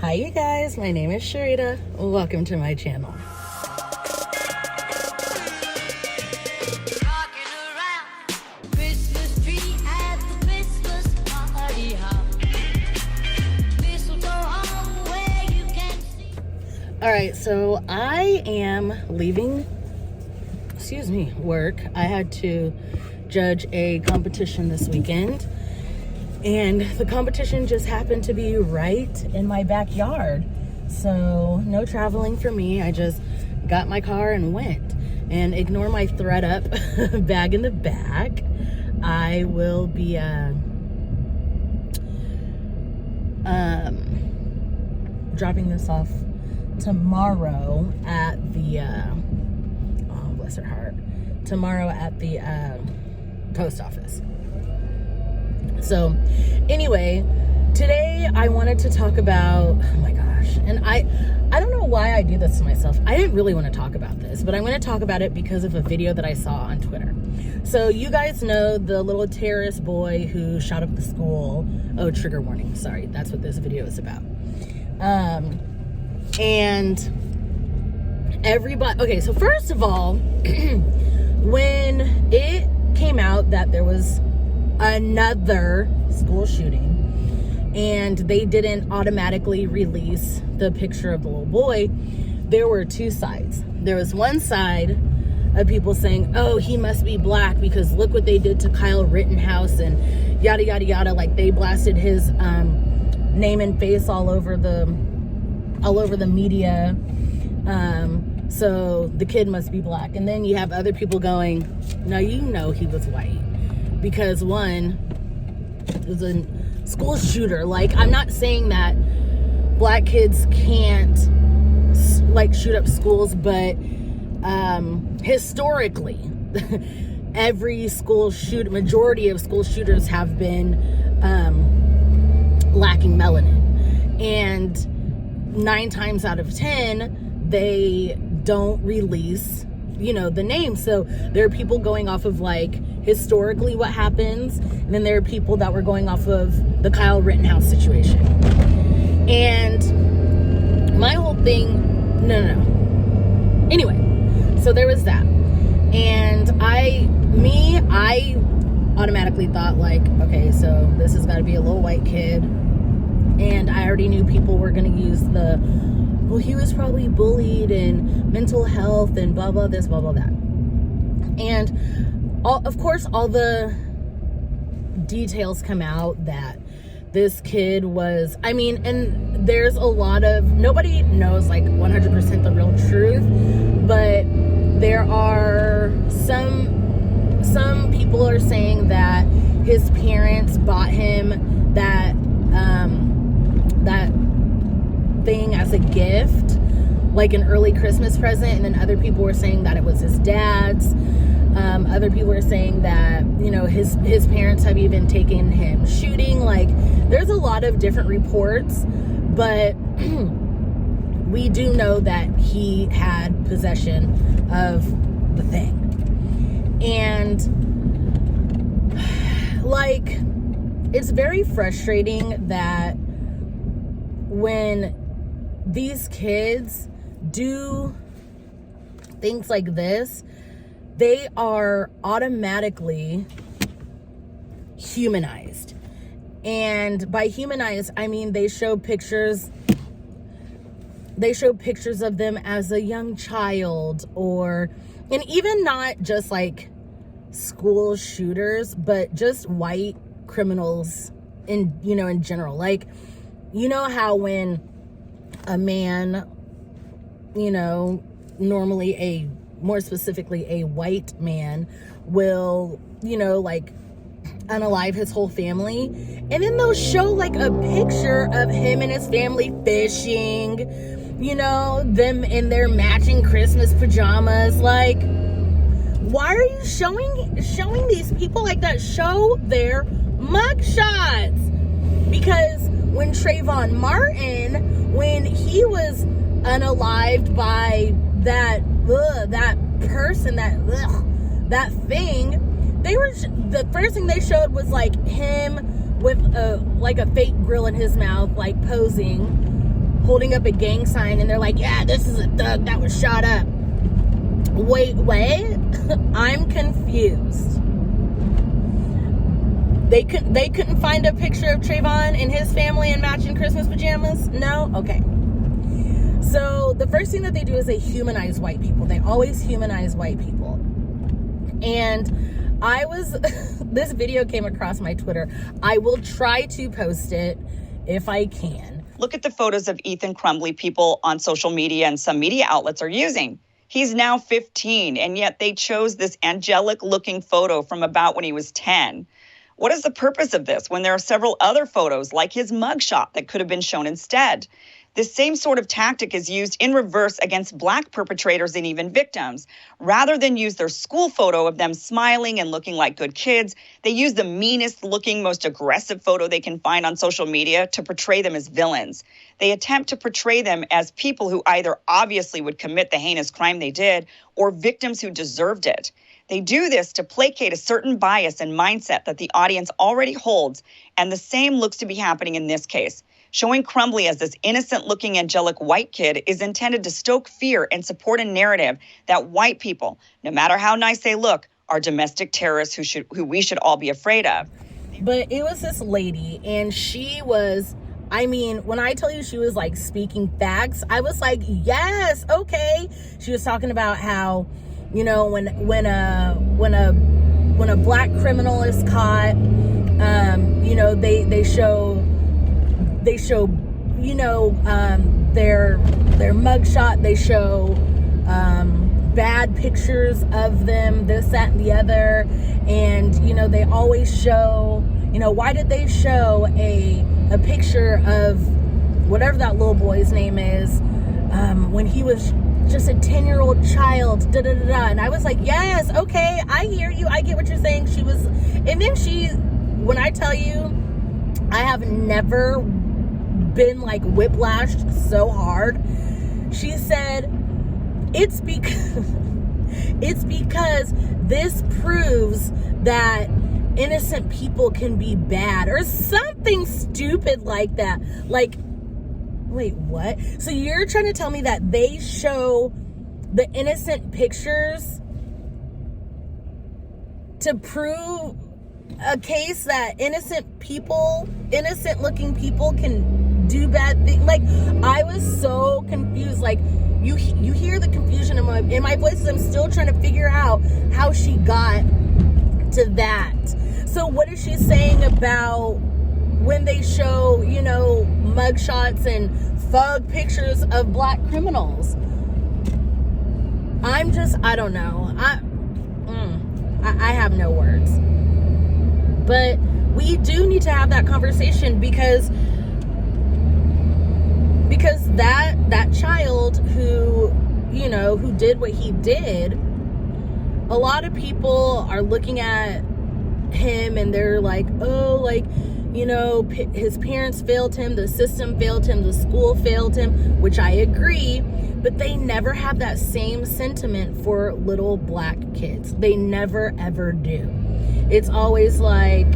Hi you guys, my name is Cherita. Welcome to my channel. Alright, so I am leaving, work. I had to judge a competition this weekend, and the competition just happened to be right in my backyard. So no traveling for me. I just got my car and went. And ignore my thread up bag in the back. I will be dropping this off tomorrow at the oh bless her heart, tomorrow at the post office. So anyway, today I wanted to talk about, oh my gosh, and I don't know why I do this to myself. I didn't really want to talk about this, but I'm going to talk about it because of a video that I saw on Twitter. So you guys know the little terrorist boy who shot up the school. Oh, trigger warning, sorry, that's what this video is about. And everybody, okay, so first of all, when it came out that there was another school shooting and they didn't automatically release the picture of the little boy, there were two sides. There was one side of people saying, oh, he must be black because look what they did to Kyle Rittenhouse and yada yada yada, like they blasted his name and face all over the media, so the kid must be black. And then you have other people going, no, you know he was white because one, it was a school shooter. Like, I'm not saying that black kids can't like shoot up schools, but historically every majority of school shooters have been lacking melanin, and 9 times out of 10 they don't release, you know, the name. So there are people going off of like historically what happens, and then there are people that were going off of the Kyle Rittenhouse situation. And my whole thing, no. Anyway, so there was that, and I automatically thought like, okay, so this has got to be a little white kid. And I already knew people were going to use well, he was probably bullied and mental health and blah, blah, this, blah, blah, that. And of course, all the details come out that this kid was, I mean, and there's a lot of, nobody knows like 100% the real truth, but there are some people are saying that his parents bought him that thing as a gift, like an early Christmas present, and then other people were saying that it was his dad's. Other people were saying that, you know, his parents have even taken him shooting. Like, there's a lot of different reports, but we do know that he had possession of the thing. And like, it's very frustrating that when these kids do things like this, they are automatically humanized. And by humanized, I mean they show pictures of them as a young child, and even not just like school shooters, but just white criminals in general. Like, you know how when a man, you know, normally more specifically a white man will, you know, like unalive his whole family, and then they'll show like a picture of him and his family fishing, you know, them in their matching Christmas pajamas. Like, why are you showing these people like that? Show their mugshots. Because when Trayvon Martin, when he was unalived by that person, that thing, the first thing they showed was like him with a fake grill in his mouth, like posing, holding up a gang sign, and they're like, yeah, this is a thug that was shot up. Wait, I'm confused. They couldn't find a picture of Trayvon and his family in matching Christmas pajamas? No? Okay. So the first thing that they do is they humanize white people. They always humanize white people. And this video came across my Twitter. I will try to post it if I can. Look at the photos of Ethan Crumbley people on social media and some media outlets are using. He's now 15, and yet they chose this angelic-looking photo from about when he was 10. What is the purpose of this when there are several other photos like his mugshot that could have been shown instead? This same sort of tactic is used in reverse against Black perpetrators and even victims. Rather than use their school photo of them smiling and looking like good kids, they use the meanest looking, most aggressive photo they can find on social media to portray them as villains. They attempt to portray them as people who either obviously would commit the heinous crime they did or victims who deserved it. They do this to placate a certain bias and mindset that the audience already holds, and the same looks to be happening in this case. Showing Crumbley as this innocent-looking angelic white kid is intended to stoke fear and support a narrative that white people, no matter how nice they look, are domestic terrorists who we should all be afraid of. But it was this lady, and she was, I mean, when I tell you she was like speaking facts, I was like, yes, okay. She was talking about how, you know, when a Black criminal is caught, you know, they show you know, their mugshot, they show bad pictures of them, this, that, and the other, and you know, they always show, you know, why did they show a picture of whatever that little boy's name is, when he was just a 10-year-old child, and I was like, yes, okay, I hear you, I get what you're saying. She was, and then when I tell you, I have never been like whiplashed so hard. She said, it's because this proves that innocent people can be bad, or something stupid like that. Like, wait, what? So you're trying to tell me that they show the innocent pictures to prove a case that innocent looking people can do bad things? Like, I was so confused. Like, you hear the confusion in my voice. I'm still trying to figure out how she got to that. So what is she saying about when they show, you know, mugshots and thug pictures of Black criminals? I don't know. I have no words. But we do need to have that conversation because that child who, you know, who did what he did, a lot of people are looking at him and they're like, oh, like, you know, his parents failed him, the system failed him, the school failed him, which I agree, but they never have that same sentiment for little Black kids. They never, ever do. It's always like,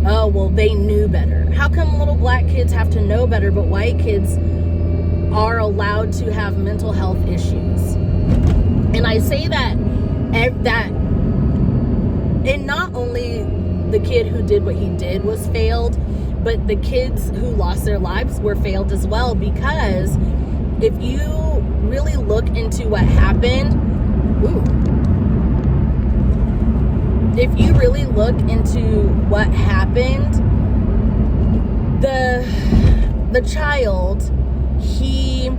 oh, well, they knew better. How come little Black kids have to know better, but white kids are allowed to have mental health issues? And I say that, and not only the kid who did what he did was failed, but the kids who lost their lives were failed as well, because if you really look into what happened, if you really look into what happened, the child, he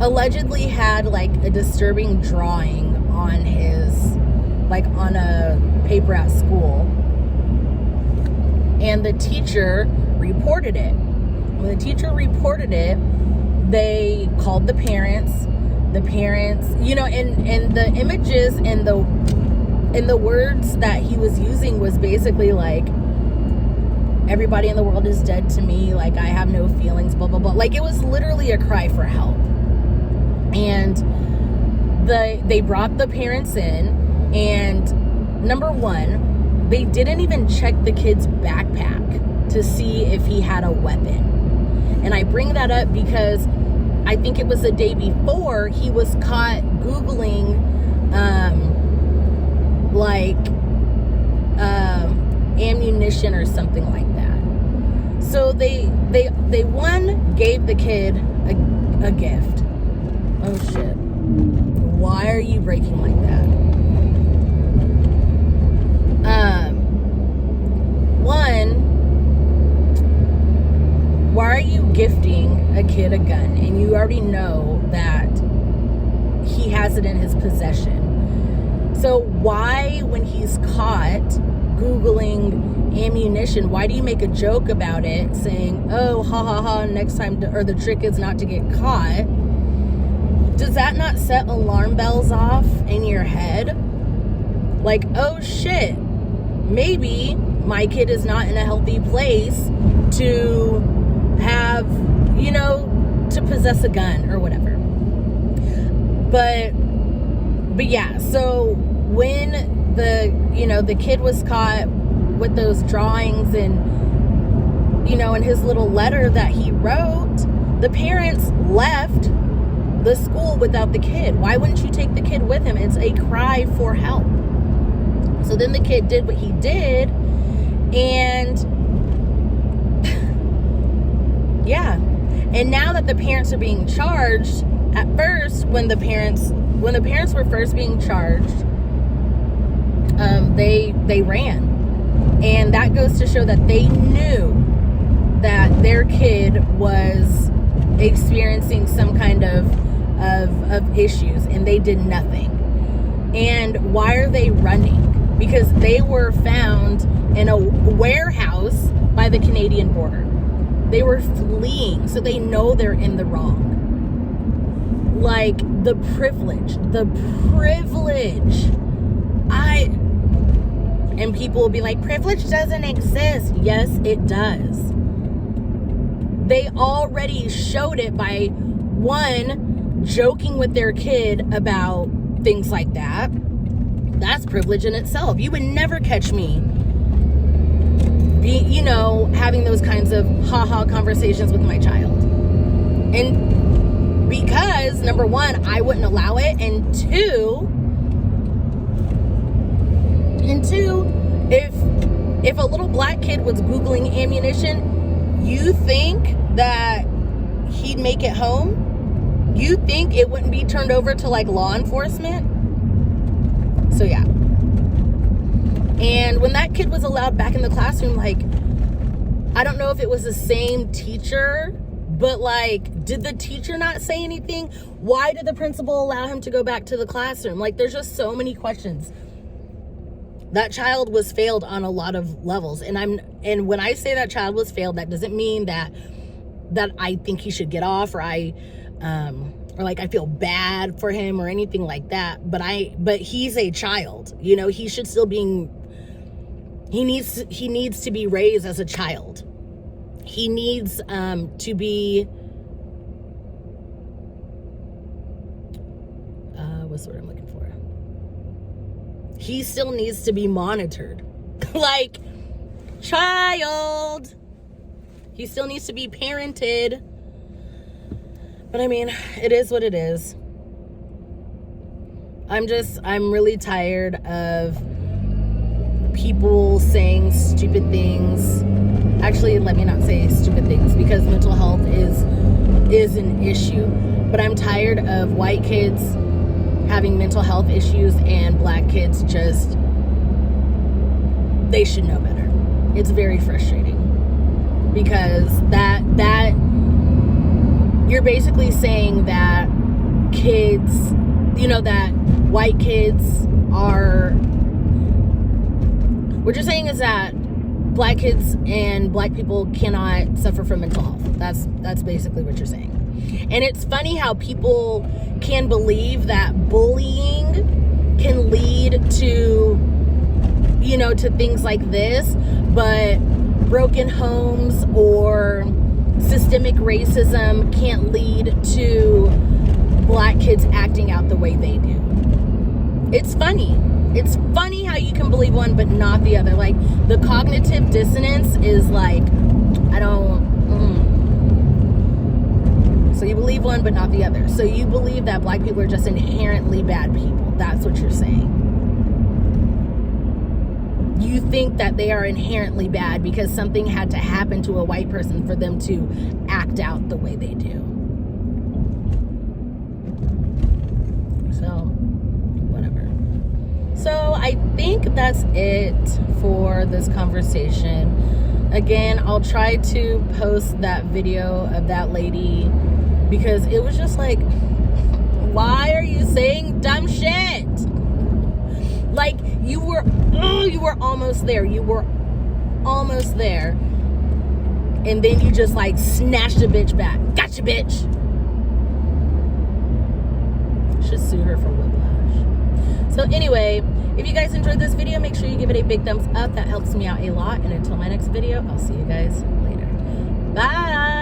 allegedly had like a disturbing drawing on his, like on a paper at school, and the teacher reported it. When the teacher reported it, they called the parents, you know, and the images and the words that he was using was basically like, everybody in the world is dead to me, like I have no feelings, blah, blah, blah. Like, it was literally a cry for help. And they brought the parents in, and number one, they didn't even check the kid's backpack to see if he had a weapon. And I bring that up because I think it was the day before he was caught Googling ammunition or something like that. So they one gave the kid a gift. Oh shit. Why are you breaking like that? Why are you gifting a kid a gun and you already know that he has it in his possession? So why, when he's caught Googling ammunition, why do you make a joke about it saying, oh, ha ha ha, next time, or the trick is not to get caught? Does that not set alarm bells off in your head? Like, oh shit, maybe my kid is not in a healthy place to have, to possess a gun or whatever. But yeah, so when the kid was caught with those drawings and, in his little letter that he wrote, the parents left the school without the kid. Why wouldn't you take the kid with him? It's a cry for help. So then the kid did what he did, and yeah. And now that the parents are being charged, at first, when the parents were first being charged, they ran. And that goes to show that they knew that their kid was experiencing some kind of issues, and they did nothing. And why are they running? Because they were found in a warehouse by the Canadian border. They were fleeing, so they know they're in the wrong. Like, the privilege. And people will be like, privilege doesn't exist. Yes, it does. They already showed it by, one, joking with their kid about things like that. That's privilege in itself. You would never catch me having those kinds of ha-ha conversations with my child. And because, number one, I wouldn't allow it, and two, if a little black kid was Googling ammunition, you think that he'd make it home? You think it wouldn't be turned over to law enforcement? So yeah. And when that kid was allowed back in the classroom, I don't know if it was the same teacher, but did the teacher not say anything? Why did the principal allow him to go back to the classroom? There's just so many questions. That child was failed on a lot of levels. And when I say that child was failed, that doesn't mean that I think he should get off, or I feel bad for him or anything like that. But he's a child, he should still be, he needs to be raised as a child. He needs to be, what's the word I'm looking for? He still needs to be monitored. Child. He still needs to be parented. But it is what it is. I'm really tired of people saying stupid things. Actually, let me not say stupid things, because mental health is an issue. But I'm tired of white kids having mental health issues and black kids they should know better. It's very frustrating, because that you're basically saying that kids, that white kids are, what you're saying is that black kids and black people cannot suffer from mental health. That's basically what you're saying. And it's funny how people can believe that bullying can lead to, to things like this, but broken homes or systemic racism can't lead to black kids acting out the way they do. It's funny. It's funny how you can believe one but not the other. The cognitive dissonance is So you believe one, but not the other. So you believe that black people are just inherently bad people. That's what you're saying. You think that they are inherently bad because something had to happen to a white person for them to act out the way they do. So, whatever. So I think that's it for this conversation. Again, I'll try to post that video of that lady because it was just like, why are you saying dumb shit? Like, you were almost there. You were almost there. And then you just like snatched a bitch back. Gotcha, bitch. Should sue her for whiplash. So anyway, if you guys enjoyed this video, make sure you give it a big thumbs up. That helps me out a lot. And until my next video, I'll see you guys later. Bye.